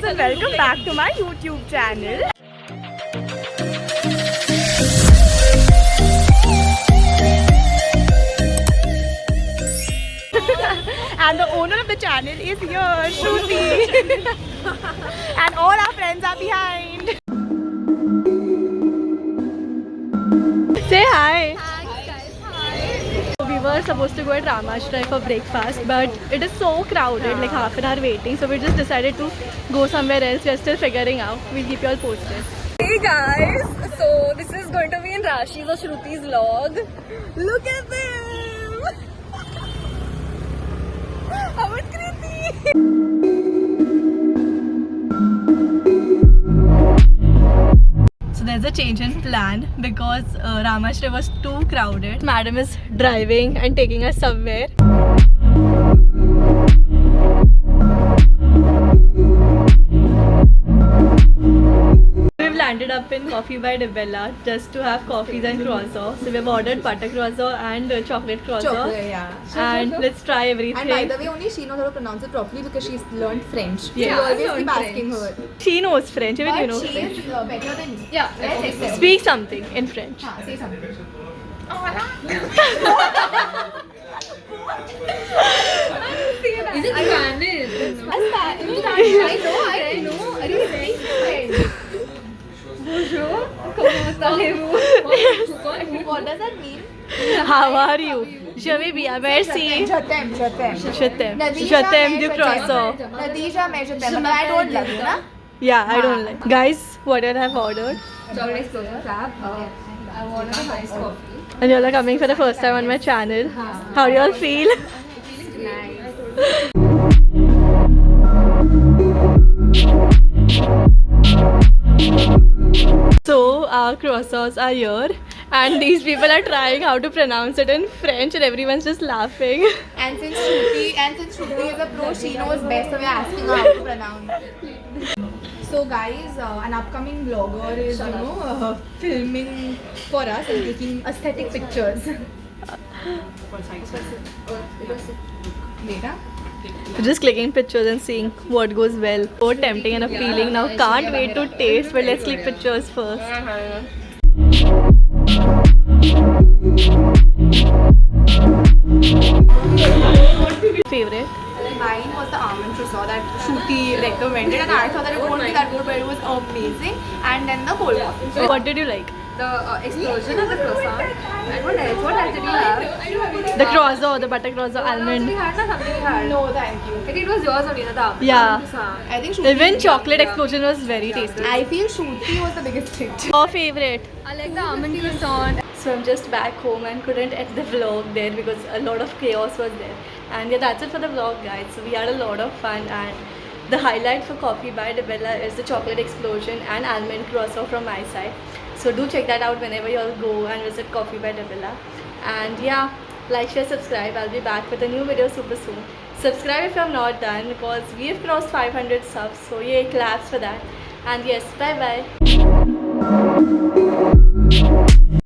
guys and welcome back to my YouTube channel. And the owner of the channel is here, Shruti. And all our friends are behind. Say hi. We were supposed to go at Ramashtra for breakfast, but it is so crowded, like half an hour waiting. So we just decided to go somewhere else. We are still figuring out. We'll keep you all posted. Hey guys, so this is going to be in Rashi's or Shruti's vlog. Look at them! How creepy! So there's a change in plan because Ramashtra was too crowded. Madam is driving and taking us somewhere. We've landed up in Coffee by Dibella just to have coffees and croissants. So we've ordered butter croissant and chocolate croissant. Chocolate, yeah. And let's try everything. And by the way, only she knows how to pronounce it properly because she's learned French. Yeah, so you always keep asking her. She knows French, even you know But she French. is better than me. Yeah, let's Speak something in French. say something. Is it Spanish? I know. Are you saying French? Bonjour. What does that mean? How are you? Je vais bien, merci. Je t'aime. Je t'aime du croissant. Nadija, mais je t'aime. But I don't love you, na? Yeah, I don't like. Guys, what did I have ordered? Chocolate explosion crab. I wanted a nice coffee. And you all are coming for the first time on my channel. How do you all feel? So our croissants are here and these people are trying how to pronounce it in French and everyone's just laughing. And since Shruti is a pro, she knows best, so we're asking her how to pronounce. So guys, an upcoming vlogger is, filming for us and taking aesthetic pictures. Later. Just clicking pictures and seeing what goes well. So tempting and appealing. Now can't wait to taste, but let's click pictures first. Favorite? Mine was the almond croissant that Shruti recommended, and I thought that it wouldn't be that good, but it was amazing. And then the cold coffee. What did you like? The explosion of the croissant. And what else? What else did you have? The croissant, the butter croissant, almond. Something we had. No, thank you. I think it was yours only, the almond. Yeah. I think Shruti. Even chocolate explosion was very tasty. I feel Shruti was the biggest hit. Your favorite? I like the almond croissant. So I'm just back home and couldn't end the vlog there because a lot of chaos was there. And yeah, that's it for the vlog, guys. So we had a lot of fun, and the highlight for Coffee by Dibella is the chocolate explosion and almond croissant from my side. So do check that out whenever you all go and visit Coffee by Dibella. And yeah, like, share, subscribe. I'll be back with a new video super soon. Subscribe if you have not done because we have crossed 500 subs. So yeah, claps for that. And yes, bye bye.